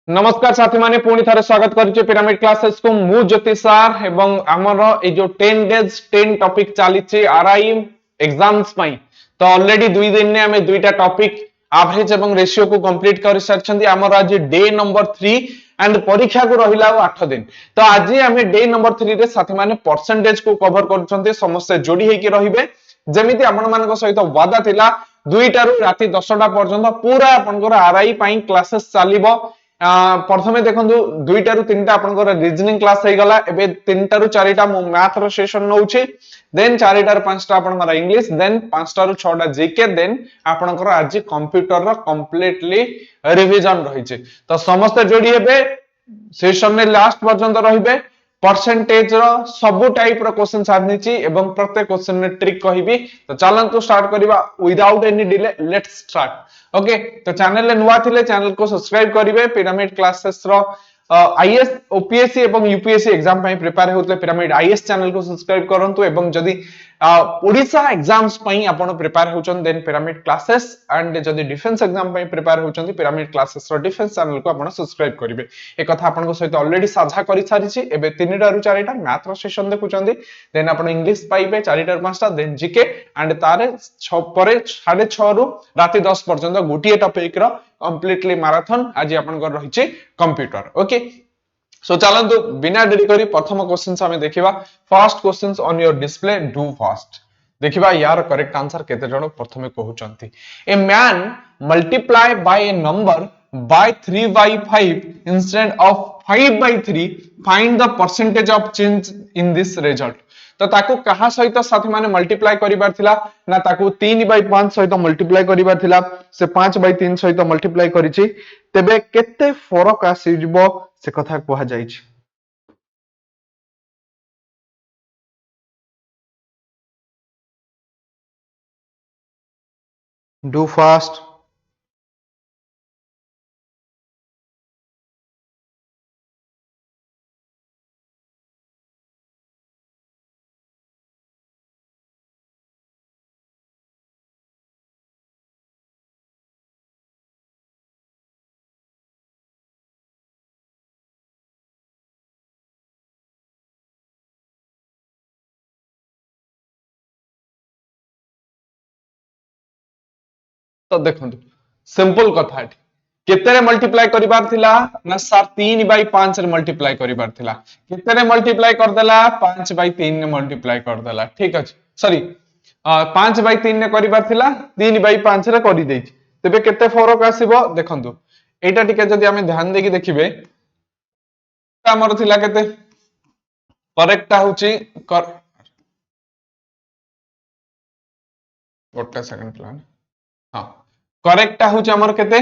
नमस्कार साथी माने पुणी थारे स्वागत करिचे पिरामिड क्लासेस को मु ज्योति सर एवं हमर ए जो 10 डेज 10 टॉपिक चलीचे आरआई एग्जाम्स पई तो ऑलरेडी 2 दिन ने हमें दुईटा टॉपिक एवरेज एवं रेशियो को कंप्लीट कर सारछंती हमर आज डे नंबर 3 एंड परीक्षा को रहिला 8 दिन तो आज हमें डे नंबर 3 रे साथी माने परसेंटेज को कवर करछंती समस्त जोडी हेकी रहिबे जेमिति आपण मानक सहित वादा थिला 2टारू राती 10टा पर्यंत पूरा आपनकर आरआई पई क्लासेस चलिबो प्रथमे देखंतु 2टारू 3टा आपनकर रीजनिंग क्लास हे गला एबे 3टारू 4टा मु मैथ रो सेशन नउछि देन 4टारू 5टा आपनकर इंग्लिश देन 5टारू 6टा जीके देन आपनकर आज कंप्यूटर रो कंप्लीटली रिवीजन रहिছে तो समस्त जोडी हेबे सेशन में लास्ट पर्यंत रहिबे परसेंटेज रो सब टाइप रो क्वेश्चन आनिछि एवं प्रत्येक क्वेश्चन ने ट्रिक कहिबी तो चलंतु स्टार्ट करिबा without any delay let's start okay तो चैनल ले नुवा थिले चैनल को सब्सक्राइब करिवे पिरामिड क्लासेस रो आईएएस ओपीएससी एवं यूपीएससी एग्जाम पई प्रिपेयर होतले पिरामिड आईएएस चैनल को सब्सक्राइब करंतु एवं जदी ओडिसा एग्जाम्स पई आपण प्रिपेयर होचन देन पिरामिड क्लासेस एंड जदी डिफेंस एग्जाम पई प्रिपेयर होचन पिरामिड क्लासेस रो डिफेंस चैनल को आपण सब्सक्राइब करिवे ए कथा आपण को सहित ऑलरेडी साझा करि सारिछि एबे 3टारू 4टा मैथ रो सेशन देखुचंदी देन आपण इंग्लिश पाइबे 4टारू 5टा देन जीके एंड तारे 6 परे 6:30 रु राती 10 पर्यंत गोटिए टॉपिक रो कंप्लीटली मैराथन आज आपण को रहिछि कंप्यूटर ओके सो चलंतु बिना देरी करी प्रथम क्वेश्चन हमें देखिबा first questions on your display do fast देखिबा यार करेक्ट आंसर केते जण प्रथमे कहउचंती a man multiply by a number by 3 by 5 instead of 5 by 3 find the percentage of change in this result तो ताको कहा सहित साथी माने मल्टीप्लाई करिबार थिला ना ताको 3 by 5 सहित मल्टीप्लाई करिबार थिला से 5 by 3 सहित मल्टीप्लाई करिछि तेबे केते फरक आसीजबो से कथा कहआ जाइछि डू फास्ट तो देखंतु सिंपल कथा है केते रे मल्टीप्लाई करिबार थिला ना सर 3 by 5 रे मल्टीप्लाई करिबार थिला केते रे मल्टीप्लाई कर देला 5 by 3 ने मल्टीप्लाई कर देला ठीक अछि सॉरी 5 by 3 ने करिबार थिला 3 by 5 रे करि देछि तबे केते फरक आसीबो देखंतु एटा टिके जदी हमें ध्यान देकी देखिबे हमर थिला केते करेक्ट होची गोटे सेकंड प्लान हां करेक्ट होची हमर केते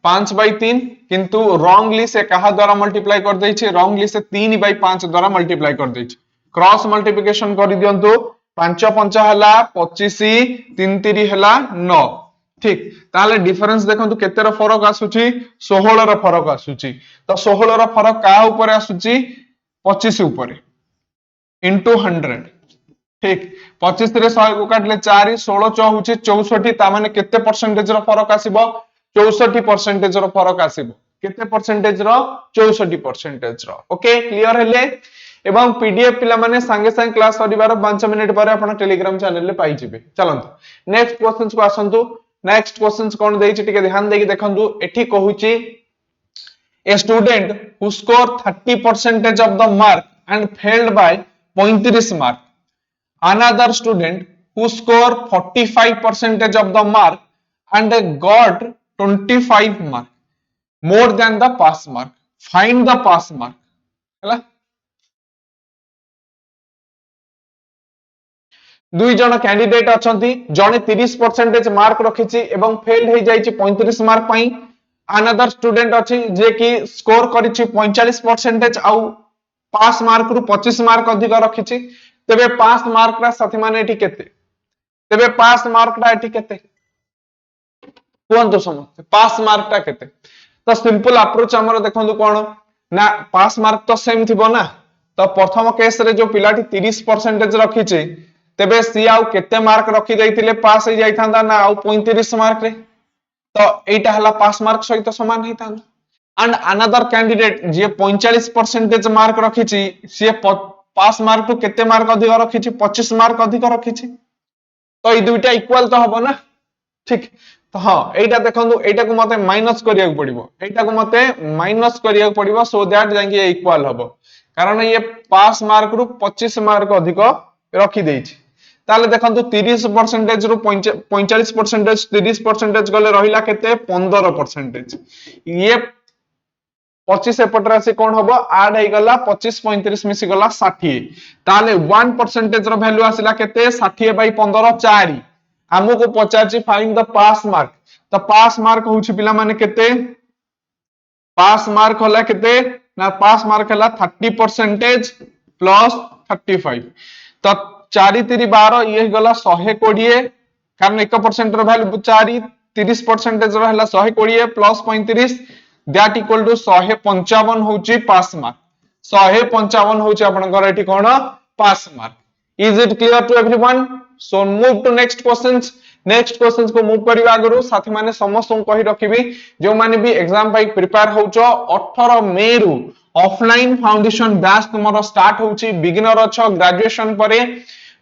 5 by 3 किंतु रॉन्गली से कहा द्वारा मल्टीप्लाई कर देछि रॉन्गली से 3 by 5 द्वारा मल्टीप्लाई कर देछि क्रॉस मल्टीप्लिकेशन कर दियंतु 5 5 हला 25 3 3 हला 9 ठीक ताले डिफरेंस देखंतु केते रो फरक आसुची 16 रो फरक आसुची तो 16 रो फरक का ऊपर आसुची 25 ऊपर इनटू 100 ठीक 25 रे 100 को काटले 4 16 6 होची 64 ता माने केते परसेंटेज रो फरक आसीबो 64% रो फरक आसीबो केते परसेंटेज रो 64% रो ओके क्लियर हेले एवं पीडीएफ पिला माने संगे संगे क्लास करिवार 5 मिनिट पर आपण टेलीग्राम चैनल ले पाई जिवे चलंतु नेक्स्ट क्वेश्चंस को आसंतु नेक्स्ट क्वेश्चंस कोन देछि टिके ध्यान देकी देखंतु एठी कहूची a student who score 30% of the mark and failed by 35 mark another student who scored 45% of the mark and got 25 mark more than the pass mark find the pass mark हैला दुई जन कैंडिडेट अछंती जने 30% mark रखिछि एवं fail हे जाइछि 35 mark पई another student अछि जे कि score करिछि 45% आउ पास मार्क रु 25 मार्क अधिक रखिछि तेबे पास मार्क रा साथी माने एठी केते तेबे पास मार्क रा एठी केते कोन तो समझ पास मार्क टा केते तो सिंपल अप्रोच हमर देखंतु कोन ना पास मार्क तो सेम थिबो ना तो प्रथम केस रे जो पिलाटी 30% रखिछि तेबे सी आउ केते मार्क रखि दैतिले पास हे जाइथांदा ना आउ 35 मार्क रे तो एटा हला पास मार्क सहित समान हेतांदा एंड अनदर कैंडिडेट जे 45% मार्क रखिछि सी पास मार्क टू केते मार्क अधिक रखिछि 25 मार्क अधिक रखिछि तो ये दुईटा इक्वल तो हबो ना ठीक तो हाँ एटा देखंतु एटा को मते माइनस करिया पड़िबो एटा को मते माइनस करिया पड़िबो सो दैट जांकि इक्वल हबो कारण ये पास मार्क रु 25 मार्क अधिक रखि देछि ताले देखंतु 30% रु 45% 30% गले रहिला केते 15% ये 25 एपटरा से कौन होबो ऐड हे गला 25 35 मिसी गला 60 ताले 1% रो वैल्यू आसिला केते 60 बाय 15 4 हमको पचारची फाइंड द पास मार्क तो पास मार्क होउची पिला माने केते पास मार्क होला केते ना पास मार्क होला 30% प्लस 35 तो 4 3 12 ये गला 120 कारण 1% रो वैल्यू 4 30% रो हला 120 प्लस 35 दैट इक्वल टू 155 होउची पास मार्क 155 होउची आपनकर एठी कोन pass mark is it clear to everyone so move to next questions को मूव करबा आगरु साथी माने समस्त कहि रखिबी जो माने भी एग्जाम पाई प्रिपेयर होचो 18 मई रु ऑफलाइन फाउंडेशन बैच तुमरो स्टार्ट होउची बिगिनर अछो ग्रेजुएशन परे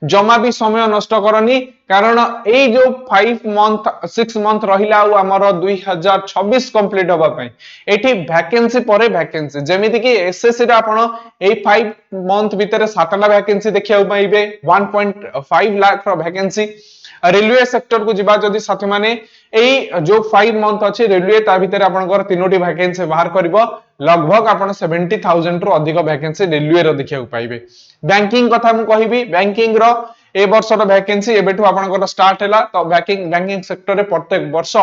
जमा भी समय नष्ट करनी कारण ए जो 5 मंथ 6 मंथ रहिला हमर 2026 कंप्लीट होबा पई एठी वैकेंसी परे वैकेंसी जेमिति कि एसएससी रे आपण ए 5 मंथ भीतर 7टा वैकेंसी देखिया पाइबे 1.5 लाख रो वैकेंसी रेलवे सेक्टर को जिबा जदी साथी माने एई जो 5 मंथ अछि रेलवे ता भीतर आपनकर तीनोटी वैकेंसी बाहर करबो लगभग आपण 70000 रो अधिक वैकेंसी रेलवे रो देखिया पाइबे बैंकिंग कथा मु कहिबी बैंकिंग रो ए वर्ष रो वैकेंसी एबेठु आपनकर स्टार्ट हैला तो बैंकिंग सेक्टर रे प्रत्येक वर्ष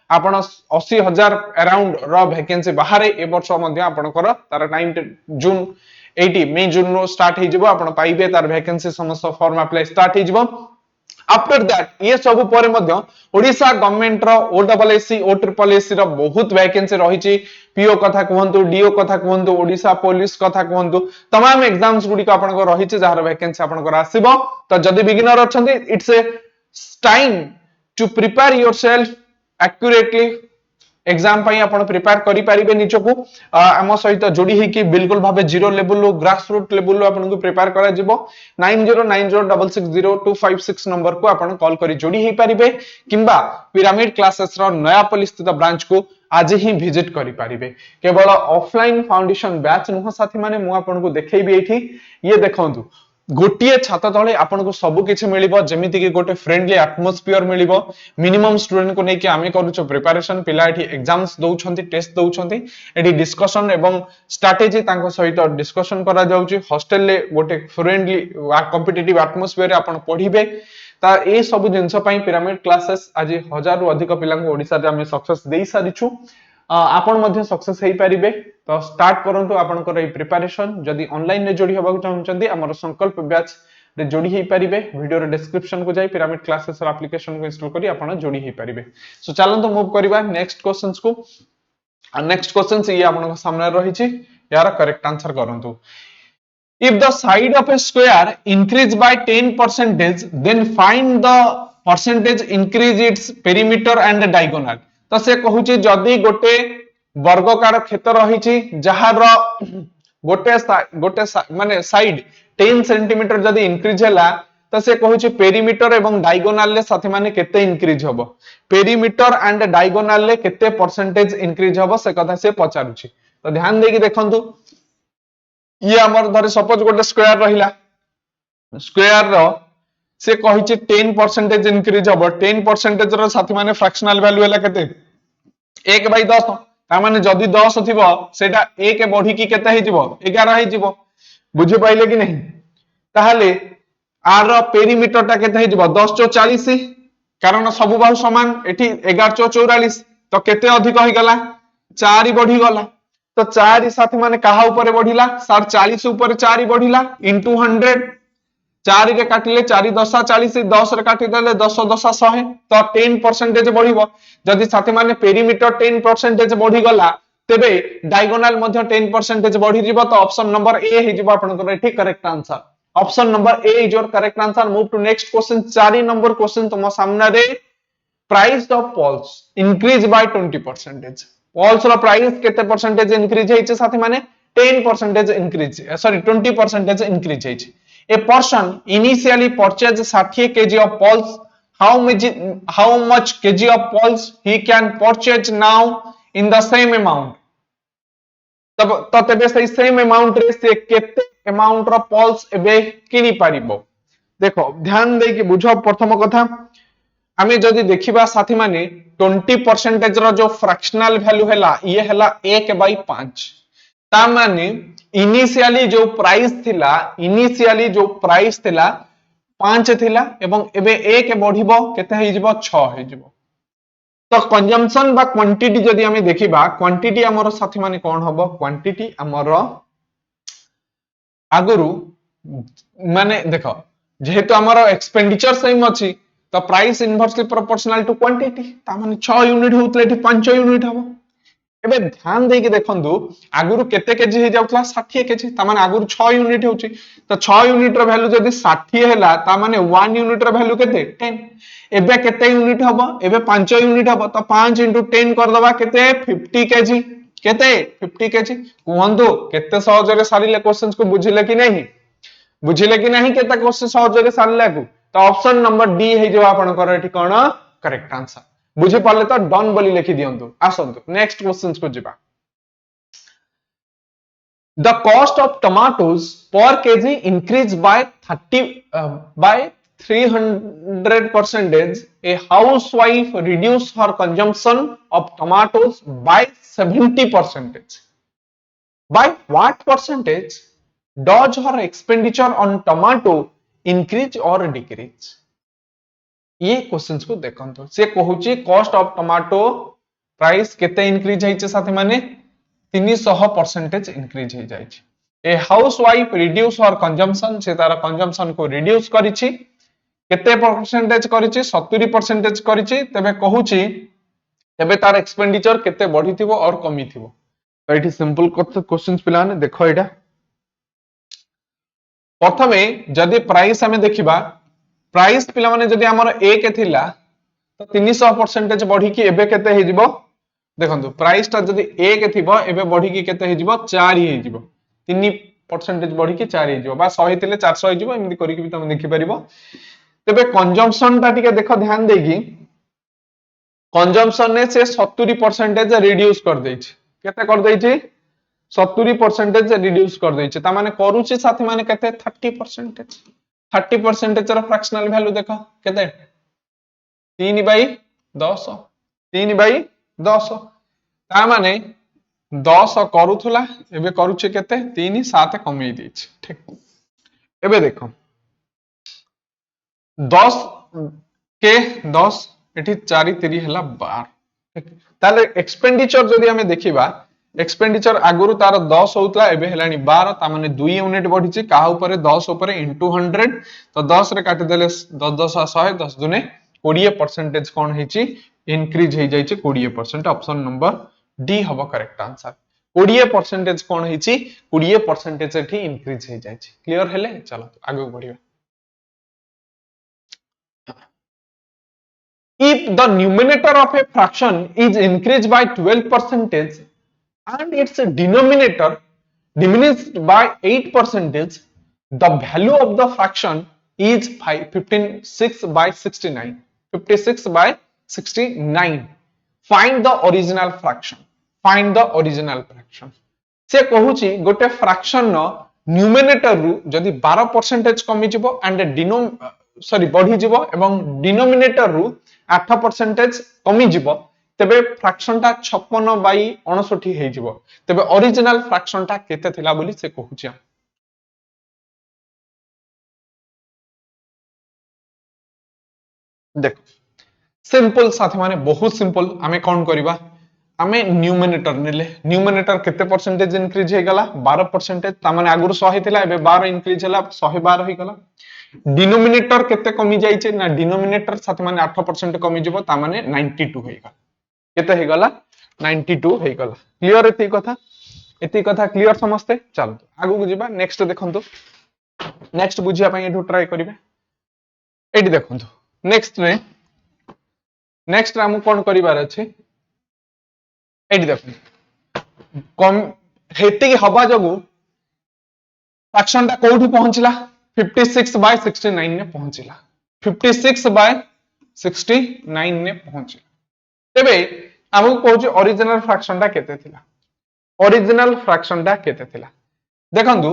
आपण 80000 अराउंड रो वैकेंसी बाहर ए वर्ष मध्ये आपनकर तार टाइम जून 80 मई जून रो स्टार्ट हे जिवो आपण पाइबे तार वैकेंसी समस्त फॉर्म अप्लाई स्टार्ट हे जिवो आफ्टर दैट ये सब पर मध्य ओडिशा गवर्नमेंट रो ओडब्ल्यूएससी ओट्रिपलएससी रो बहुत वैकेंसी रहिछि पीओ कथा कहंतु डीओ कथा कहंतु ओडिशा पुलिस कथा कहंतु तमाम एग्जाम्स गुडी को आपन को रहिछि जहार वैकेंसी आपन को आसीबो तो जदी बिगिनर अछंती it's a time to prepare yourself accurately exam पाई आपण प्रिपेयर करि परिबे निचको हम सहित जोडी हे कि बिल्कुल भाबे zero level low grass root level low आपण को प्रिपेयर करा जिवो 9090660256 नंबर को आपण कॉल करी जोडी हे परिबे किंबा पिरामिड क्लासेस रो नयापल्ली स्थित ब्रांच को आज ही विजिट करि परिबे केवल ऑफलाइन फाउंडेशन बैच नुह साथी माने मु आपण को देखैबी एठी ये देखंतु गोटिए छाता तळे आपन को सब किछि मिलिबो जेमिति कि गोटे फ्रेंडली एटमॉस्फियर मिलिबो मिनिमम स्टूडेंट को नै कि आमे करूछो प्रिपरेशन पिला एठी एग्जाम्स दउछंती टेस्ट दउछंती एठी डिस्कशन एवं स्ट्रेटजी तांको सहित डिस्कशन करा जाउची हॉस्टल ले गोटे फ्रेंडली कॉम्पिटिटिव एटमॉस्फियर रे आपन पढिबे ता ए सब जिंस पई पिरामिड क्लासेस आज 1000 रु अधिक पिला को ओडिसा रे आमे सक्सेस देई सारिछु आपण मध्ये सक्सेस हेई परिबे तो स्टार्ट करंतु आपनकर ए प्रिपरेशन जदी ऑनलाइन रे जोडी होबाक चाहउचंदी हमर संकल्प बैच रे जोडी हेई परिबे वीडियो रे डिस्क्रिप्शन को जाई पिरामिड क्लासेस र एप्लीकेशन को इंस्टॉल करी आपण जोडी हेई परिबे सो चलंतु मूव करबा नेक्स्ट क्वेश्चंस को नेक्स्ट क्वेश्चंस ये आपन सामने रहिछि यार करेक्ट आंसर करंतु if the side of a square increase by 10% then find the percentage increase its perimeter and diagonal तो से कहूची जदी गोटे वर्गकार क्षेत्र रहिछि जहार गोटे माने साइड 10 सेंटीमीटर जदी इंक्रीज हैला तो से कहूची पेरीमीटर एवं डायगोनल ले साथी माने केते इंक्रीज हबो पेरीमीटर एंड डायगोनल ले केते परसेंटेज इंक्रीज हबो से कथा से पचारुछि तो ध्यान देकी देखंतु ये हमर धरे सपोज गोटे स्क्वायर रहिला स्क्वायर रो से कहिछि 10% इंक्रीज हबो 10% रो साथी माने फ्रैक्शनल वैल्यू हैला केते 1/10 ता माने जदी 10 थिबो सेटा 1 बढ़ी की केते हे जिवो 11 हे जिवो बुझि पाइले कि नहीं ताहाले आर रो पेरीमीटर ता केते हे जिवो 10 * 40 कारण सब बाहु समान एठी 11 * 44 तो केते अधिक होई गला 4 बढ़ी गला तो 4 साथी माने कहा ऊपर बढ़िला सर 40 ऊपर 4 बढ़िला इनटू 100 4 रे काटिले 4 10 40 10 रे काटि देले 10 10 100 तो 10% बढ़िबो जदि साथी माने पेरीमीटर 10% बढ़ी गला तेबे डायगोनल मध्ये 10% बढ़ी जिवो तो ऑप्शन नंबर ए हे जिवो आपनकर एठी correct answer option number A is your correct answer move to next question 4 number question तुम सामने रे price of pulse increase by 20% pulse रो प्राइस केते परसेंटेज इंक्रीज हेछि साथी माने 10% इंक्रीज सॉरी 20% इंक्रीज हेछि a person initially purchase 60 kg of pulse how much kg of pulse he can purchase now in the same amount तब तो तबे सही सेम अमाउंट रे से केते अमाउंट रो पल्स एबे किनि पारिबो देखो ध्यान दे कि बुझो प्रथम कथा आमे जदि देखिबा साथी माने 20% रो जो फ्रैक्शनल वैल्यू हैला ये हैला 1/5 ता माने इनिशियली जो प्राइस थिला 5 थिला एवं एबे 1 बढ़िबो केते हे जिवो 6 हे जिवो तो कंजम्पशन बा क्वांटिटी जदि हमें देखिबा क्वांटिटी हमर साथी माने कोन हबो क्वांटिटी हमर आगुरु माने देखो जेहेतु हमर एक्सपेंडिचर सेम अछि तो price inversely proportional to quantity ता माने 6 यूनिट होतले एठी 5 यूनिट हबो एबे ध्यान देके देखंतु आगुरु केते केजी हे जाउतला 60 केजी ता माने आगुरु 6 यूनिट होउची तो 6 यूनिट रो वैल्यू जदी 60 हैला ता माने 1 यूनिट रो वैल्यू केते 10 एबे केते यूनिट हबो एबे 5 यूनिट हबो तो 5 * 10 कर दबा केते 50 केजी केते 50 केजी कुहंतु केते सहज रे सारिले क्वेश्चंस को बुझिले कि नहीं केते क्वेश्चन सहज रे सारिले को तो ऑप्शन नंबर डी हे जो आपनकर एठी कोन करेक्ट आंसर बुझी पाले तो डन बोली लिखि दियंतु आसंतु नेक्स्ट क्वेश्चंस को जिबा the cost of tomatoes per kg increased by 300%. A housewife reduced her consumption of tomatoes by 70%. By what percentage does her expenditure on tomato increase or decrease? ये questions को देखंतो से कहूची cost of tomato price केते increase हेचे साथी माने 300% increase हे जायछि ए housewife reduce हर consumption से तार consumption को रिड्यूस करिछि केते परसेंटेज करिछि 70% करिछि तबे कहूची तबे तार एक्सपेंडिचर केते बढ़िथिबो और कमिथिबो तो एठी सिंपल क्वेश्चंस पिला ने देखो एटा प्रथमे जदि प्राइस हमें देखिबा प्राइस पिला माने जदि हमर 1 थिला तो 300% बढ़ी कि एबे केते हे जिवो देखंतु प्राइस ता जदि 1 थिबो एबे बढ़ी कि केते हे जिवो 4 हे जिवो 3% बढ़ी कि 4 हे जिवो बा 100 थिले 400 हे जिवो एमि करि कि तुम देखि परिबो तबे कंजम्पशन ता टिके देखो ध्यान देगी कंजम्पशन ने से 70% रिड्यूस कर दैछि केते कर दैछि 70% रिड्यूस कर दैछि ता माने करूछि साथी माने केते 30% 30% ର फ्रैक्शनल वैल्यू देखो केते 3/10 3/10 ता माने 10 करूथला एबे करूछि केते 3 7 कमी दिछि ठीक एबे देखो 10 के 10 एठी 4 3 हला 12 ठीक ताले एक्सपेंडिचर जदी हमें देखिबा एक्सपेंडिचर आगुरु तार 10 होतला एबे हेलानी 12 ता माने 2 यूनिट बढ़िछि काहा ऊपर 10 ऊपर इनटू 100 तो 10 रे काटि देले 10 10 100 10 दुने 20% कोन हेछि इंक्रीज हे जाइछि 20% ऑप्शन नंबर डी हबो करेक्ट आंसर 20% कोन हेछि 20% एठी इंक्रीज हे जाइछि क्लियर हेले चलो आगे बढ़िबा if the numerator of a fraction is increased by 12% and its denominator diminished by 8%, the value of the fraction is 56/69. 56/69. Find the original fraction. Find the original fraction. से कहूची गोटे fraction no numerator रु जदि 12% कमी जिवो and sorry बढ़ी जिवो एवं denominator रु 8% कमी जिवो तबे फ्रैक्शन ता 56/59 हे जिवो तबे ओरिजिनल फ्रैक्शन ता केते थिला बोली से कहूची देखो सिंपल साथी माने बहुत सिंपल हमें कौन करिबा हमें न्यूमरेटर नेले न्यूमरेटर केते परसेंटेज इंक्रीज हे गला 12% ता माने आगुर 100 थिला एबे 12 इंक्रीज हला 112 हे गला डिनोमिनेटर केते कमी जाई छै ना डिनोमिनेटर साथी माने 8% कमी जिवो ता माने 92 हे गला केते हे गला 92 हे गला क्लियर एती कथा क्लियर समझते चलो आगु को जिबा नेक्स्ट देखंतु नेक्स्ट बुझिया पई एठु ट्राई करिवे एठी देखंतु नेक्स्ट रे हम कोन करिवार अछि एटी देखो कम हेती हवा जगू फ्रैक्शन टा कोठी पहुंचला 56/69 ने पहुंचला 56/69 ने पहुंचला तेबे हमको कहूची ओरिजिनल फ्रैक्शन टा केते थिला ओरिजिनल फ्रैक्शन टा केते थिला देखंतु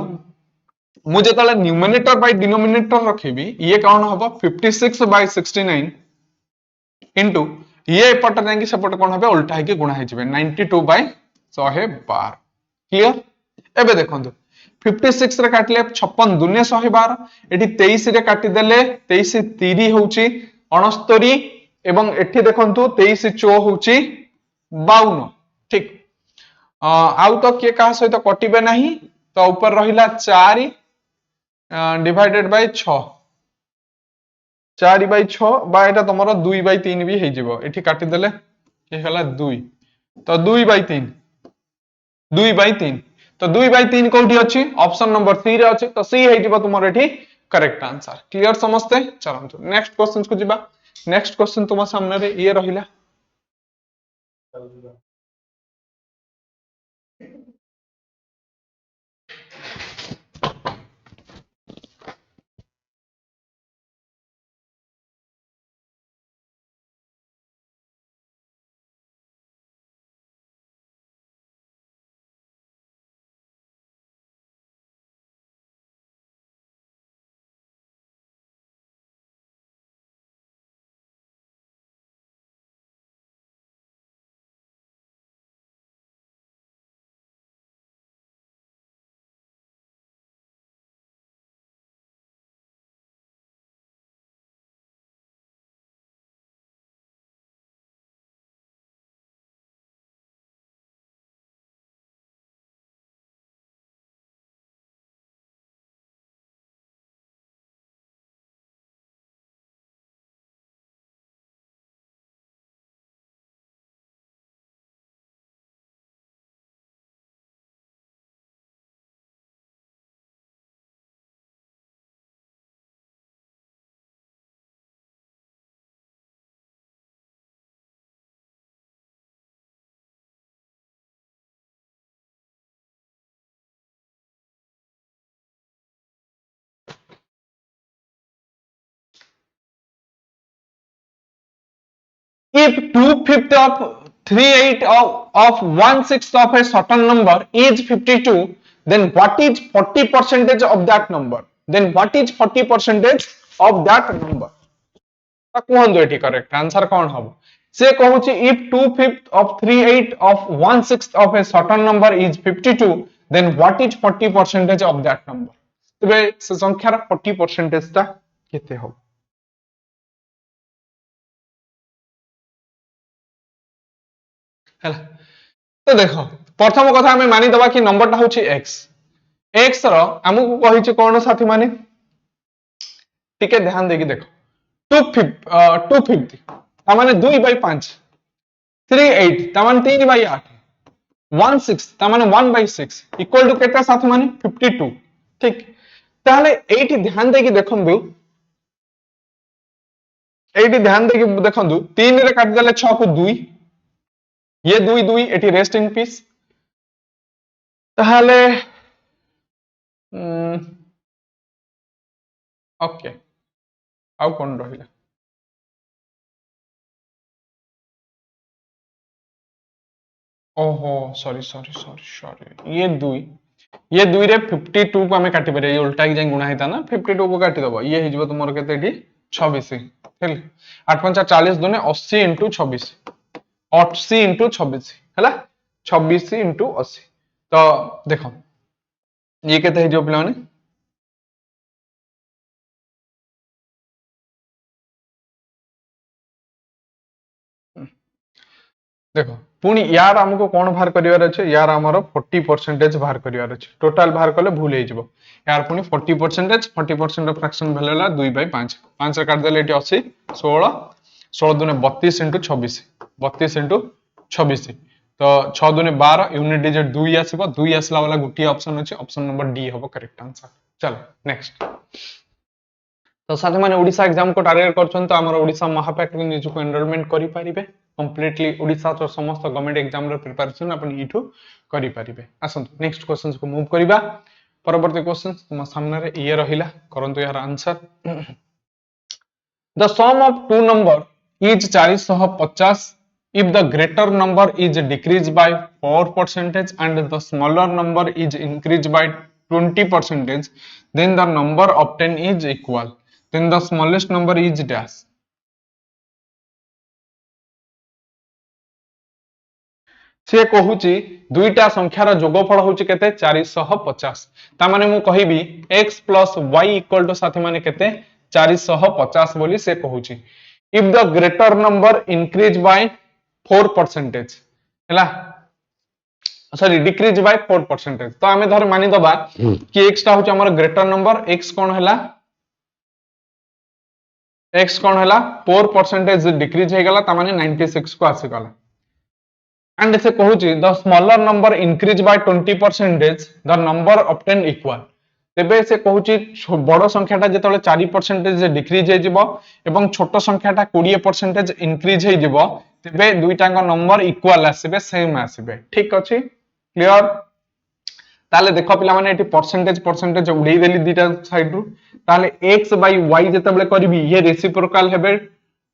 मु जेतले न्यूमरेटर बाय डिनोमिनेटर रखिबी ये कौन हबो 56/69 इनटू ये एपट जांगी सेपट कोन हबे उल्टा है कि गुणा है जिवे 92/112 क्लियर एबे देखंतु 56 रे काटले 56 दुने 112 एठी 23 रे काटी देले 23 3 होउची 69 एवं एठी देखंतु 23 चो होउची 52 ठीक आउ तो के का सहित कटिबे नाही तो ऊपर रहिला 4 डिवाइडेड बाय 6 4/6 बा एटा तमरो 2/3 भी हे जिवो एठी काटी देले के हला 2 तो 2/3 2/3 तो 2/3 कोठी अछि ऑप्शन नंबर सी रे अछि तो सी हे जिवो तुमरो एठी करेक्ट आंसर क्लियर समझते चलंतु नेक्स्ट क्वेश्चन को जिबा नेक्स्ट क्वेश्चन तुम सामने रे ये रहिला if 2/5 of 3/8 of 1/6 of a certain number is 52 then what is 40% of that number then what is 40% of that number कहंदो एठी करेक्ट आंसर कौन हबो से कहूची if 2/5 of 3/8 of 1/6 of a certain number is 52 then what is 40% of that number तबे से संख्यार 40% ता केते हो हैला तो देखो प्रथम कथा हमें मानि दबा कि नंबर टा होची x x रो हमकु कहिची कोन साथी माने टिके ध्यान देगी देखो 250 ता माने 2/5 38 ता माने 3/8 16 ता माने 1/6 इक्वल टू केटा साथी माने 52 ठीक ताहले एठी ध्यान देगी देखंदु एठी ध्यान देगी देखंदु 3 रे काट देले 6 को 2 ये 2 2 एठी रेस्ट इन पीस ताहले ओके आउ कोन रहिला ओहो सॉरी सॉरी सॉरी सॉरी ये 2 रे 52 को हमें काटी पारे ये उल्टा की जाई गुणा हेता ना 52 को काटी दबो ये हे जबो तुमरो केते एठी 26 हेल 8 5 40 दुने 80 * 26 80 * 26 हैला 26 * 80 तो देखो ये केते हे जो पिला माने देखो पुनी यार हमको कोन बाहर करिवार अछि यार हमरो 40% बाहर करिवार अछि टोटल बाहर करले भूल हे जिवो यार पुनी 40% ऑफ फ्रैक्शन भेल होला 2/5 5 रे काट देले एटी 80 16 16 दुने 32 * 26 32 * 26 तो 6 दुने 12 यूनिट डिजिट 2 आसीबो 2 आसला वाला गुटी ऑप्शन अछि ऑप्शन नंबर डी हबो करेक्ट आंसर चलो नेक्स्ट तो साथी माने ओडिसा एग्जाम को टारगेट करछन तो हमर ओडिसा महापैक निजु को एनरोलमेंट करि परिबे कंप्लीटली ओडिशा तो समस्त गवर्नमेंट एग्जाम रो प्रिपरेशन अपन इठू करि परिबे। आसंतु नेक्स्ट क्वेश्चन को मूव करिबा। परवर्ती क्वेश्चन तुम सामने रे ये रहिला करंतु यार answer. The sum of two number is 450 if the greater number is decreased by 4% and the smaller number is increased by 20%, then the number obtained is equal. Then the smallest number is dash. से कहूची दुईटा संख्यार जोगफल होची केते 450 ता माने मु कहिबी x plus y equal to साथी माने केते 450 बोली से कहूची if the greater number increase by 4% हैला सॉरी डिक्रीज बाय 4% तो आमे धर मानि दबा कि x टा होची हमर ग्रेटर नंबर x कोन हैला x कोन हैला 4% डिक्रीज हे गला ता माने 96 को आसी गला and से कहूची the smaller number increase by 20% the number obtained equal तेबे से कहूची बड़ संख्याटा जेतले 4% डिक्रीज हे जिवो एवं छोट संख्याटा 20% इंक्रीज हे जिवो तेबे दुईटांग नंबर इक्वल आसीबे सेम आसीबे ठीक अछि क्लियर ताले देखो पिला माने एटी परसेंटेज उड़ेई देली दीटा साइड रु ताले x by y जेतबेले करबी ये रेसिप्रोकल हेबे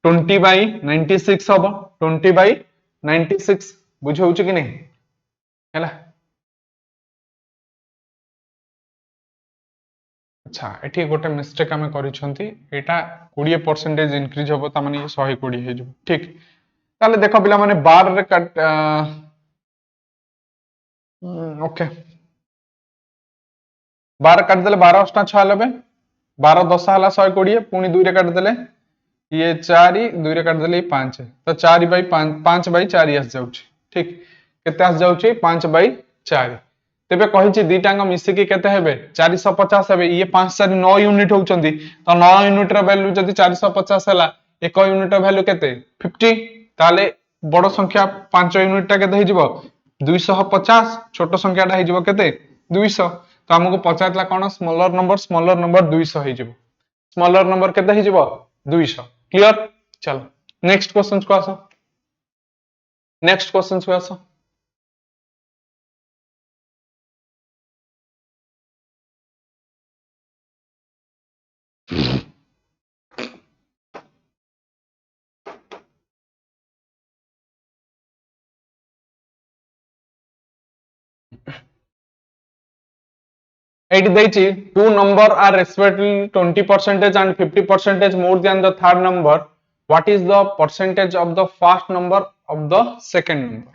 20 by 96 हबो 20 by 96 बुझौछ कि नहीं हैला अच्छा एठी गोटे मिस्टेक हमें करिसंती एटा 20% इंक्रीज होबो त माने 120 हे जबो ठीक ताले देखो पिला माने 12 रे कट ओके 12 काट देले 12 8 6 लेबे 12 10 हला 120 पुनी 2 रे काट देले ये 4 2 रे काट देले 5 तो 4 बाई 5 बाई 4 आस जाउची ठीक केते आस जाउची 5 बाई 4 तेबे कहिची दीटांग मिसी के केते हेबे 450 हेबे ये 5 4 9 यूनिट होचंदी तो 9 यूनिट रो वैल्यू जदी 450 हला 1 यूनिट रो वैल्यू केते 50 ताले बड़ संख्या 5 यूनिट टा केते हिजबो 250 छोट संख्याटा हिजबो केते 200 तो हमको पचारला कोन स्मॉलर नंबर 200 हिजबो स्मॉलर नंबर केते हिजबो 200 क्लियर चलो नेक्स्ट क्वेश्चन को आसो नेक्स्ट क्वेश्चन को आसो It ଦେଇଛି two number are respectively 20% and 50% more than the third number. What is the percentage of the first number of the second number?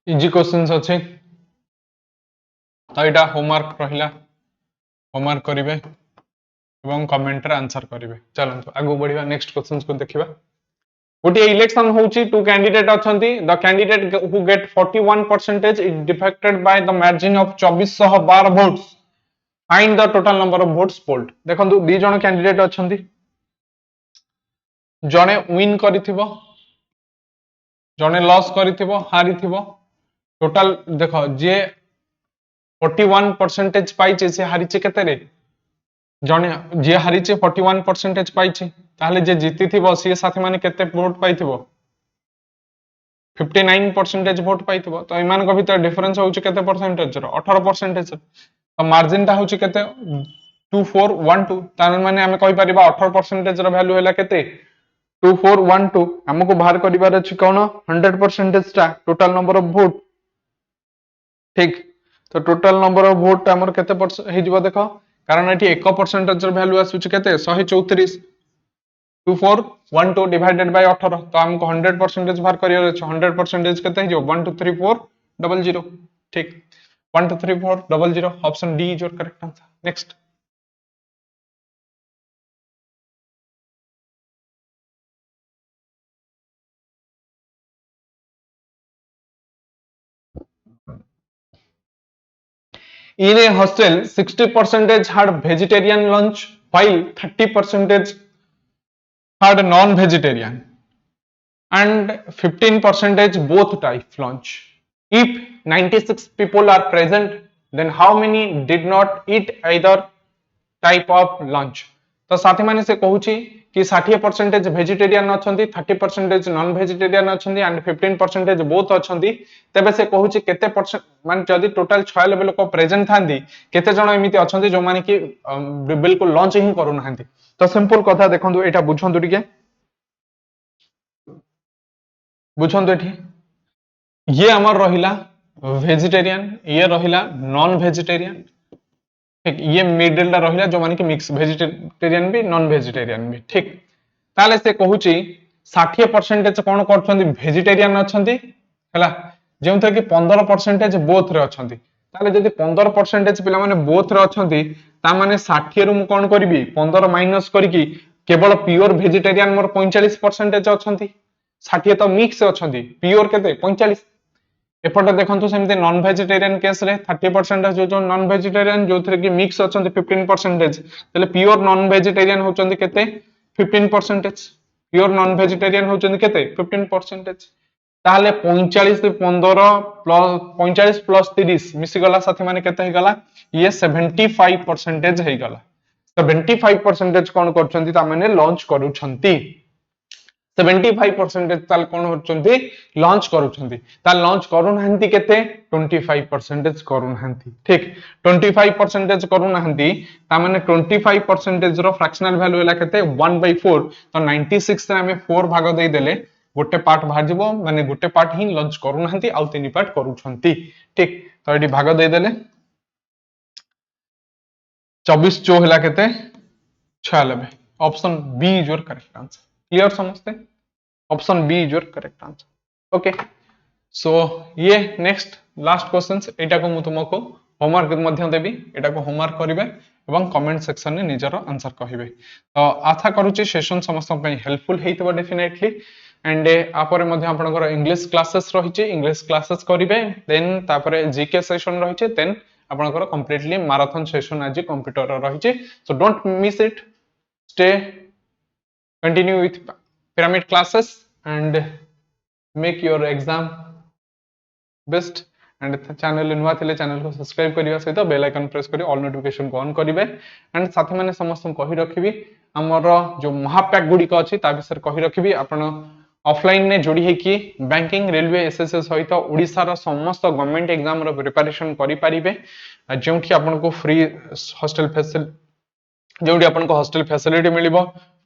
Easy questions अच्छे तो यहाँ होमवर्क रहा होमवर्क करेंगे एवं कमेंट रे आंसर करेंगे चलते आगू बढ़िया नेक्स्ट क्वेश्चन को देखिबा गोटे इलेक्शन होची टू कैंडिडेट अछंती the candidate who get 41% is defected by the margin of 2412 votes find the total number of votes polled देखंतु दी जण कैंडिडेट अछंती जणे विन करिथिबो जणे लॉस करिथिबो हारिथिबो टोटल देखो जे 41% पाइचे से हारिचे केते रे जणे जे हारिचे 41% पाइचे ताहले जे जीति थिबो सी साथी माने केते वोट पाइथिबो 59% वोट पाइथिबो तो इमान को भीतर डिफरेंस होउची केते परसेंटेज रो 18% तो मार्जिन ता होउची केते 2412 तार माने हमें कहि परिबा 18% रो वैल्यू हैला केते 2412 हमको बाहर करिवार अछि कोन 100% टा टोटल नंबर ऑफ वोट ठीक तो टोटल नंबर ऑफ वोट हमर केते परसेंट हे जिवो देखो कारण एठी 1% रो वैल्यू आसुछि केते 134 2412 डिवाइडेड बाय 18 तो हमको 100% बाहर करिवार अछि 100% केते हे जो 1234000 ठीक 1234000 option D is your correct answer next in a hostel 60% had vegetarian lunch while 30% had non-vegetarian and 15% both type lunch if 96 people are present then how many did not eat either type of lunch तो साथी माने से कहूची कि 60% vegetarian अछंती 30% non vegetarian अछंती and 15% both अछंती तबे से कहूची केते परसेंट माने जदी टोटल 6 लेवल को प्रेजेंट थांदी केते जण एमिति अछंती जो माने कि बिल्कुल लंच ही करू नाहंती तो सिंपल कथा देखंतु एटा बुझंतु टिके बुझंतु एठी ये हमर रहिला वेजिटेरियन ये रहिला नॉन वेजिटेरियन ठीक ये मिडिल ला रहिला जो माने कि मिक्स वेजिटेरियन भी नॉन वेजिटेरियन भी ठीक ताले से कहूची 60% कोन करछंती वेजिटेरियन अछंती हला जेउथे कि 15% बोथ रे अछंती ताले जदी 15% पिला माने बोथ रे अछंती ता माने 60 रु मु कोन करबी 15 माइनस करकी केवल प्योर वेजिटेरियन मोर 45% अछंती 60 तो मिक्स अछंती प्योर केते 45 एपटे देखंतु सेमते नॉन वेजिटेरियन केस रे 30% जो नॉन वेजिटेरियन जो थरे कि मिक्स अछंती 15% तले प्योर नॉन वेजिटेरियन होचंती केते 15% प्योर नॉन वेजिटेरियन होचंती केते 15% ताले 45 15 प्लस 45 प्लस 30 मिसी गला साथी माने केते हे गला ये 75% हे गला 75% कोन करछंती ता माने लॉन्च करूछंती 75% ताल कोन होचंती लॉन्च करूछंती ताल लॉन्च करू नहंती केते 25% करू नहंती ठीक 25% करू नहंती ता माने 25% रो फ्रैक्शनल वैल्यू हैला केते 1/4 तो 96 रे हमें 4 भाग देई देले गोटे पार्ट बाहर जिवो माने गोटे पार्ट ही लॉन्च करू नहंती आ तीन पार्ट करूछंती ठीक तो एडी भाग देई देले 24 चो हैला केते 96 option B is your correct answer clear समझते option B is your correct answer okay so ये नेक्स्ट लास्ट क्वेश्चंस एटा को मु तुमको होमवर्क मध्य देबी एटा को होमवर्क करिवे एवं कमेंट सेक्शन में निजर आंसर कहिबे तो आशा करूची सेशन समस्त पई हेल्पफुल हेइतबो डेफिनेटली एंड आपरे मध्य आपनकर इंग्लिश क्लासेस रहिची इंग्लिश क्लासेस करिवे देन तापरे जीके सेशन रहिची देन आपनकर कंप्लीटली मैराथन सेशन आज कंप्यूटर रहिची so don't miss it stay continue with pyramid classes and make your exam best and channel नुआ थिले चैनल को सब्सक्राइब करिवा सहित बेल आइकन प्रेस करी ऑल नोटिफिकेशन को ऑन करिवे एंड साथी माने समस्त कहि रखिबी हमर जो महापैक गुडी को अछि ता विषय कहि रखिबी आपण ऑफलाइन ने जोड़ी है कि बैंकिंग रेलवे एसएसएस सहित ओडिसा रो समस्त गवर्नमेंट एग्जाम रो प्रिपरेशन करि परिबे जेउठी आपन को फ्री हॉस्टल फैसिलिटी जेउठी आपन को हॉस्टल फैसिलिटी मिलिबो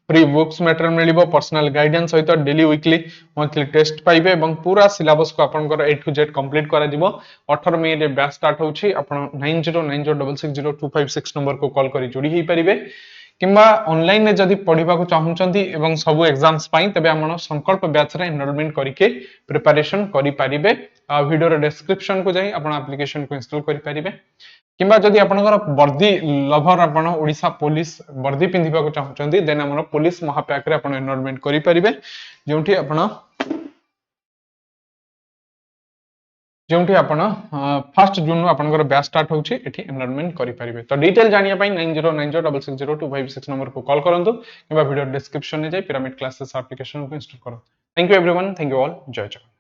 फ्री बुक्स मटेरियल मिलिबो पर्सनल गाइडेंस सहित डेली वीकली मंथली टेस्ट पाइबे एवं पूरा सिलेबस को आपन को ए टू जेड कंप्लीट करा दिबो 18 मई रे बैच स्टार्ट होछि आपन 9090660256 नंबर को कॉल करी जोड़ी हे परिबे किंबा ऑनलाइन ने जदी पढिबा को चाहुचंती एवं सब एग्जाम्स पाई तबे हमन संकल्प बैच रे एनरोलमेंट करिके प्रिपरेशन करि परिबे वीडियो रे डिस्क्रिप्शन को जाई आपन एप्लीकेशन को इंस्टॉल करि परिबे किंबा जदी आपनकर वर्दी लभर आपन ओडिसा पुलिस वर्दी पिंधिबा को चाहुचंती देन हमन पुलिस महापैक रे आपन एनरोलमेंट करि परिबे जेउठी आपन फर्स्ट जून आपनकर बैच स्टार्ट होछि एठी एनरोलमेंट करि परिबे तो डिटेल जानिया पई 9090660256 नंबर को कॉल करंतु किबा वीडियो डिस्क्रिप्शन में जाई पिरामिड क्लासेस एप्लीकेशन को इंस्टॉल करो thank you everyone thank you all जय जगन्नाथ।